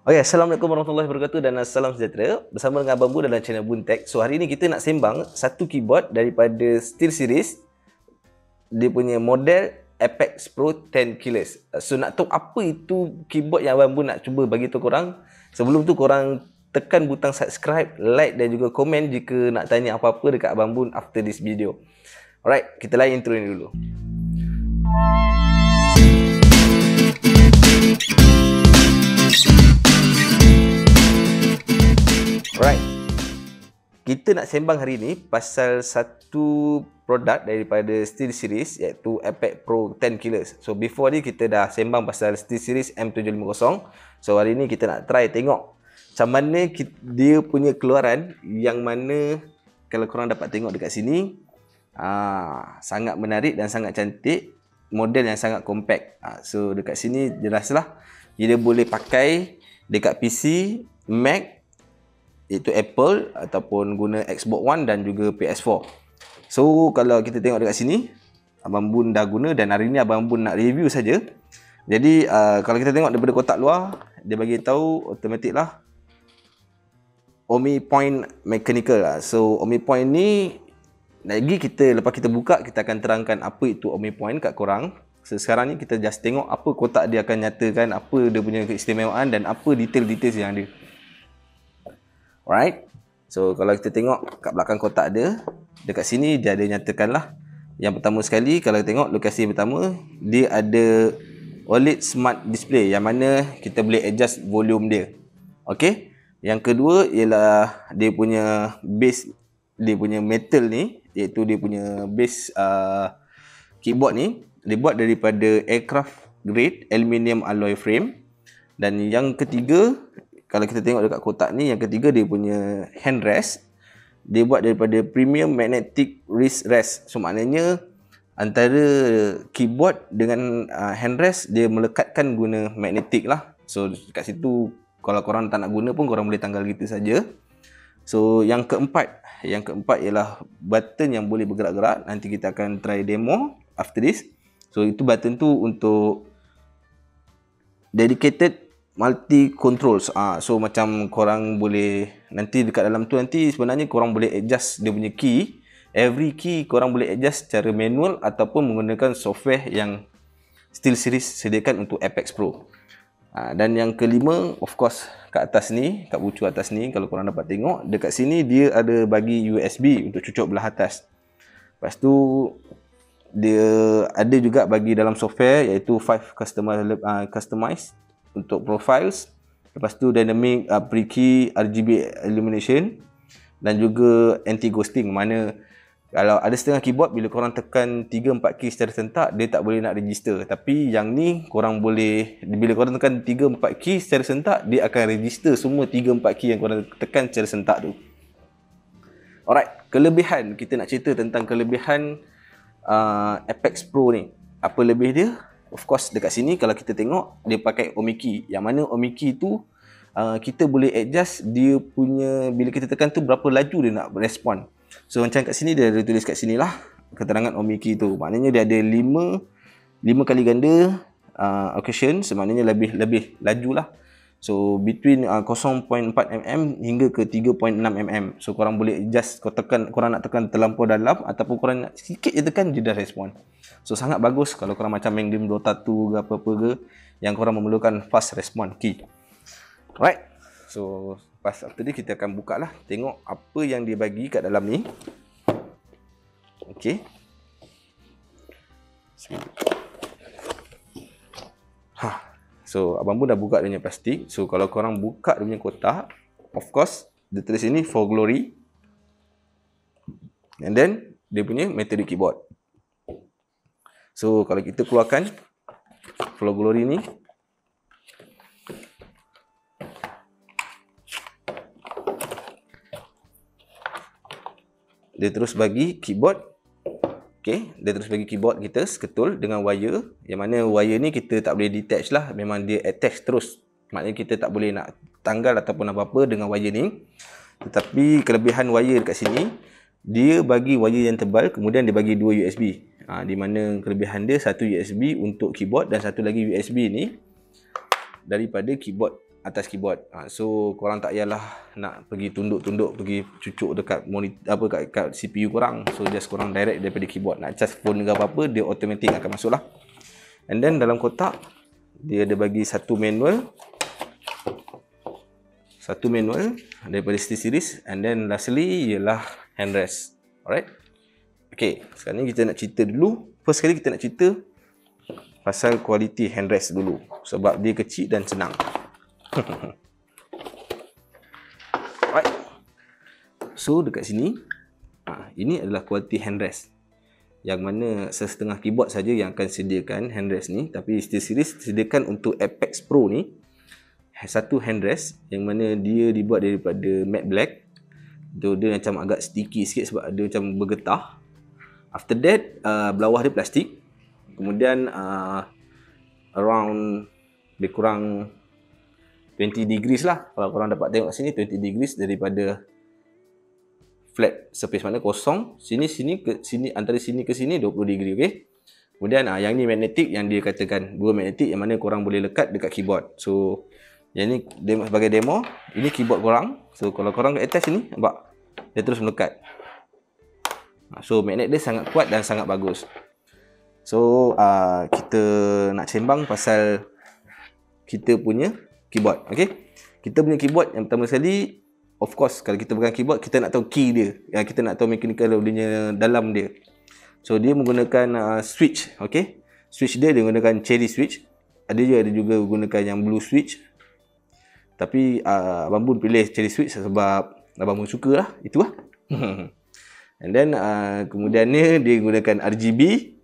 Okay, Assalamualaikum warahmatullahi wabarakatuh dan salam sejahtera. Bersama dengan Abang Bu dalam channel Buntek. So hari ni kita nak sembang satu keyboard daripada SteelSeries. Dia punya model Apex Pro 10 Keyless. So nak tahu apa itu keyboard yang Abang Bu nak cuba bagi tahu korang. Sebelum tu korang tekan butang subscribe, like dan juga komen jika nak tanya apa-apa dekat Abang Bu after this video. Alright, kita layan intro ni dulu. Alright, kita nak sembang hari ni pasal satu produk daripada SteelSeries iaitu Apex Pro 10 Keyless. So before ni kita dah sembang pasal SteelSeries M750. So hari ni kita nak try tengok macam mana dia punya keluaran, yang mana kalau korang dapat tengok dekat sini sangat menarik dan sangat cantik, model yang sangat compact. So dekat sini jelaslah dia boleh pakai dekat PC, Mac, iaitu Apple ataupun guna Xbox One dan juga PS4. So kalau kita tengok dekat sini, Abang Bun dah guna dan hari ni Abang Bun nak review saja. Jadi kalau kita tengok daripada kotak luar, dia bagi tahu automatic lah Ohmie Point Mechanical lah. So Ohmie Point ni lagi lepas kita buka, kita akan terangkan apa itu Ohmie Point kat korang. So, sekarang ni kita just tengok apa kotak dia akan nyatakan, apa dia punya keistimewaan dan apa detail-detail yang ada. Alright, so kalau kita tengok kat belakang kotak dia, dekat sini dia ada nyatakan lah. Yang pertama sekali, kalau kita tengok lokasi yang pertama, dia ada OLED Smart Display yang mana kita boleh adjust volume dia. Okay, yang kedua ialah dia punya base, dia punya metal ni, iaitu dia punya base keyboard ni, dia buat daripada aircraft grade aluminium alloy frame. Dan yang ketiga, kalau kita tengok dekat kotak ni, yang ketiga dia punya handrest, dia buat daripada premium magnetic wrist rest. So maknanya antara keyboard dengan handrest dia melekatkan guna magnetic lah. So kat situ kalau korang tak nak guna pun korang boleh tanggal gitu saja. So yang keempat ialah button yang boleh bergerak-gerak. Nanti kita akan try demo after this. So itu button tu untuk dedicated multi controls. So macam korang boleh nanti dekat dalam tu nanti sebenarnya korang boleh adjust dia punya key. Every key korang boleh adjust secara manual ataupun menggunakan software yang SteelSeries sediakan untuk Apex Pro. Dan yang kelima, of course kat atas ni, kat bucu atas ni, kalau korang dapat tengok dekat sini dia ada bagi USB untuk cucuk belah atas. Lepas tu dia ada juga bagi dalam software iaitu 5 customize untuk profiles. Lepas tu dynamic pre-key RGB illumination dan juga anti ghosting. Mana kalau ada setengah keyboard, bila korang tekan 3-4 key secara serentak, dia tak boleh nak register. Tapi yang ni korang boleh, bila korang tekan 3-4 key secara serentak, dia akan register semua 3-4 key yang korang tekan secara serentak tu. Alright, kelebihan, kita nak cerita tentang kelebihan Apex Pro ni. Apa lebih dia? Of course dekat sini kalau kita tengok dia pakai Ohmie key, yang mana Ohmie key tu kita boleh adjust dia punya, bila kita tekan tu berapa laju dia nak respon. So macam kat sini dia ada tulis kat sini lah keterangan Ohmie key tu. Maknanya dia ada 5 kali ganda occasion, semaknanya lebih laju lah. So between 0.4 mm hingga ke 3.6 mm. So korang boleh adjust, korang nak tekan terlampau dalam ataupun korang nak sikit je tekan, dia dah respon. So sangat bagus kalau korang macam main game Dota 2 ke apa-apa ke yang korang memerlukan fast response key. Alright, so pas after ni kita akan buka lah, tengok apa yang dia bagi kat dalam ni. Okay, so Abang pun dah buka dia punya plastik. So kalau korang buka dia punya kotak, of course dia tulis ini for glory, and then dia punya metallic keyboard. So kalau kita keluarkan for glory ni, dia terus bagi keyboard. Okay, dia terus bagi keyboard kita seketul dengan wire, yang mana wire ni kita tak boleh detach lah, memang dia attach terus. Maknanya kita tak boleh nak tanggal ataupun apa-apa dengan wire ni. Tetapi kelebihan wire dekat sini, dia bagi wire yang tebal, kemudian dia bagi 2 USB. Di mana kelebihan dia, satu USB untuk keyboard dan satu lagi USB ni daripada keyboard atas keyboard. So korang tak payahlah nak pergi tunduk-tunduk, pergi cucuk dekat monitor kat CPU korang. So just korang direct daripada keyboard. Nak charge phone ke apa-apa, dia automatic akan masuk lah. And then dalam kotak dia ada bagi satu manual daripada SteelSeries, and then lastly ialah handrest. Alright. Okay, sekarang ni kita nak cerita dulu. First kali kita nak cerita pasal kualiti handrest dulu, sebab dia kecil dan senang. Alright. So dekat sini, ini adalah kualiti handrest, yang mana setengah keyboard saja yang akan sediakan handrest ni, tapi SteelSeries sediakan untuk Apex Pro ni satu handrest yang mana dia dibuat daripada matte black. Dia macam agak sticky sikit sebab dia macam bergetah. After that, bawah dia plastik. Kemudian around lebih kurang 20 degrees lah. Kalau korang dapat tengok sini 20 degrees daripada flat surface, mana kosong. Sini ke sini, antara sini ke sini 20 degree, okey. Kemudian yang ni magnetic, yang dia katakan dua magnetic yang mana korang boleh lekat dekat keyboard. So yang ni sebagai demo, ini keyboard korang. So kalau korang attach sini, nampak dia terus melekat. So magnet dia sangat kuat dan sangat bagus. So kita nak sembang pasal kita punya keyboard. Okay, kita punya keyboard yang pertama sekali, of course kalau kita pegang keyboard, kita nak tahu key dia, kita nak tahu mechanical dia dalam dia. So dia menggunakan switch. Okay, switch dia menggunakan cherry switch. Ada juga menggunakan yang blue switch, tapi Abang Bun pilih cherry switch sebab Abang Bun suka lah, itulah. And then kemudiannya dia menggunakan RGB.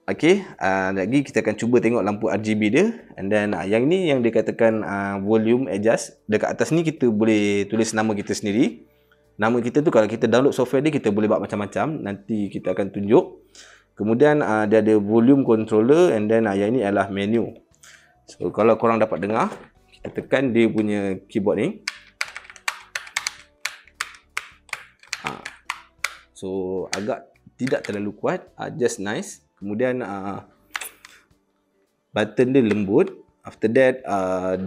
Okay, lagi kita akan cuba tengok lampu RGB dia. And then yang ni yang dia katakan volume adjust. Dekat atas ni kita boleh tulis nama kita sendiri. Nama kita tu kalau kita download software dia, kita boleh buat macam-macam. Nanti kita akan tunjuk. Kemudian dia ada volume controller. And then yang ni adalah menu. So kalau korang dapat dengar, kita tekan dia punya keyboard ni. So agak tidak terlalu kuat, just nice. Kemudian button dia lembut. After that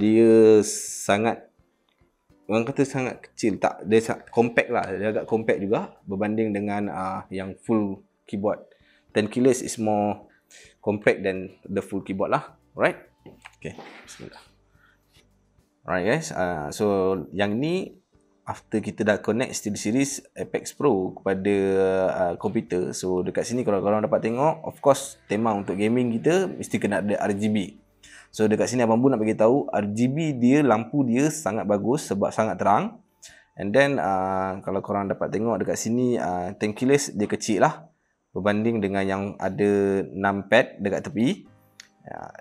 dia sangat, orang kata sangat kecil, tak, dia sangat compact lah. Dia agak compact juga berbanding dengan yang full keyboard. 10 keyless is more compact than the full keyboard lah. Alright. Okay, bismillah. Alright guys, so yang ni after kita dah connect SteelSeries Apex Pro kepada komputer. So dekat sini kalau korang dapat tengok, of course tema untuk gaming kita mesti kena ada RGB. So dekat sini Abang Bun nak bagi tahu RGB dia, lampu dia sangat bagus sebab sangat terang. And then kalau korang dapat tengok dekat sini 10 keyless dia kecil lah berbanding dengan yang ada 6 pad dekat tepi.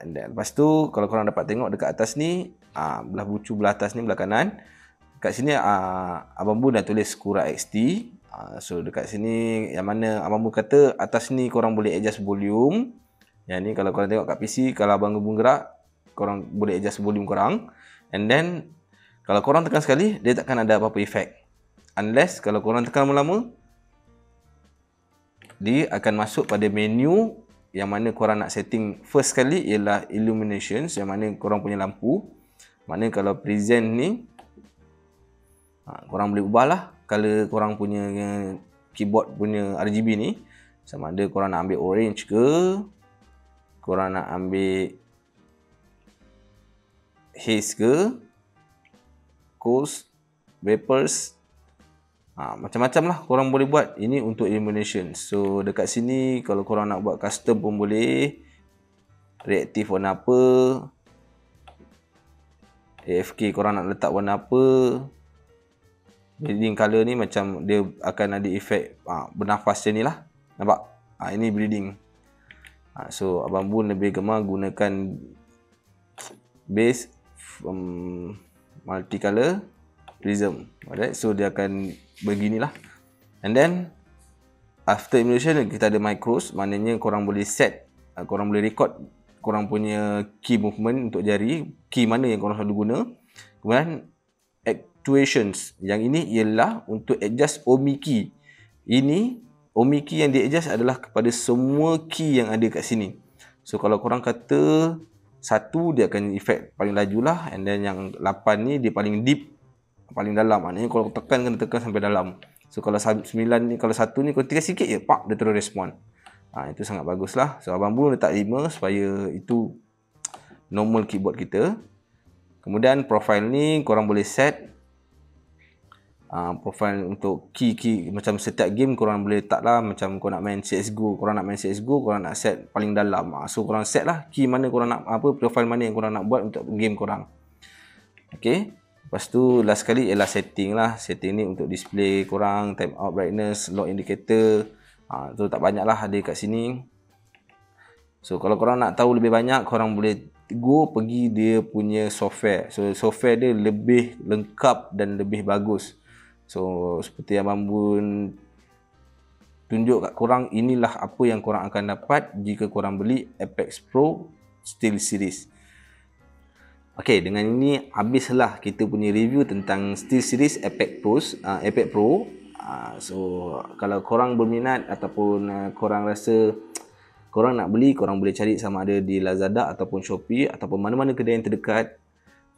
And then lepas tu kalau korang dapat tengok dekat atas ni, belah bucu belah atas ni, belah kanan, kat sini Abang Bun dah tulis Cura XT. So dekat sini yang mana Abang Bun kata atas ni korang boleh adjust volume. Yang ni kalau korang tengok kat PC, kalau Abang Bun gerak, korang boleh adjust volume korang. And then kalau korang tekan sekali, dia takkan ada apa-apa efek. Unless kalau korang tekan lama-lama, dia akan masuk pada menu yang mana korang nak setting. First sekali ialah illuminations, yang mana korang punya lampu. Mana kalau present ni, korang boleh ubah lah color korang punya keyboard punya RGB ni. Sama ada korang nak ambil orange ke, korang nak ambil haze ke, coast, vapors, macam-macam lah korang boleh buat. Ini untuk illumination. So dekat sini kalau korang nak buat custom pun boleh. Reaktif warna apa, AFK korang nak letak warna apa. Bleeding color ni macam dia akan ada efek bernafas macam ni lah. Nampak? Ini bleeding. So Abang Bun lebih gemar gunakan base multicolor prism. Alright, so dia akan beginilah. And then after emulation kita ada micros, maknanya korang boleh set, korang boleh record korang punya key movement untuk jari, key mana yang korang selalu guna. Kemudian actuations, yang ini ialah untuk adjust OMI key. Ini OMI key yang di adjust adalah kepada semua key yang ada kat sini. So kalau korang kata 1 dia akan efek paling laju lah, and then yang 8 ni dia paling deep, paling dalam. Maknanya kalau tekan kena tekan sampai dalam. So kalau 9 ni, kalau 1 ni kau tekan sikit je, pak, dia terus respon. Itu sangat bagus lah. So Abang Bun letak 5 supaya itu normal keyboard kita. Kemudian profile ni korang boleh set profile untuk key macam setiap game korang boleh letak lah. Macam korang nak main CSGO, korang nak set paling dalam. So korang set lah key mana korang nak, profile mana yang korang nak buat untuk game korang. Okay. Lepas tu last sekali ialah setting lah. Setting ni untuk display korang, time out brightness, lock indicator. Tu tak banyak lah ada kat sini. So kalau korang nak tahu lebih banyak, korang boleh pergi dia punya software. So software dia lebih lengkap dan lebih bagus. So seperti yang Abang Bun tunjuk kat korang, inilah apa yang korang akan dapat jika korang beli Apex Pro SteelSeries. Okay, dengan ini habislah kita punya review tentang SteelSeries Apex Pro. So kalau korang berminat ataupun korang rasa korang nak beli, korang boleh cari sama ada di Lazada ataupun Shopee ataupun mana-mana kedai yang terdekat.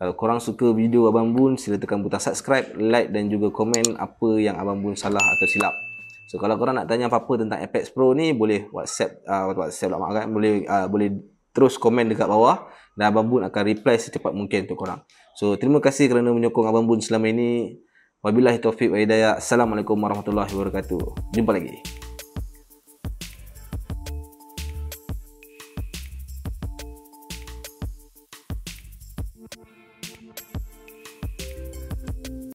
Kalau korang suka video Abang Bun, sila tekan butang subscribe, like dan juga komen apa yang Abang Bun salah atau silap. So kalau korang nak tanya apa-apa tentang Apex Pro ni, boleh boleh terus komen dekat bawah dan Abang Bun akan reply secepat mungkin untuk korang. So terima kasih kerana menyokong Abang Bun selama ini. Wabillahi taufiq wa hidayah. Assalamualaikum warahmatullahi wabarakatuh. Jumpa lagi.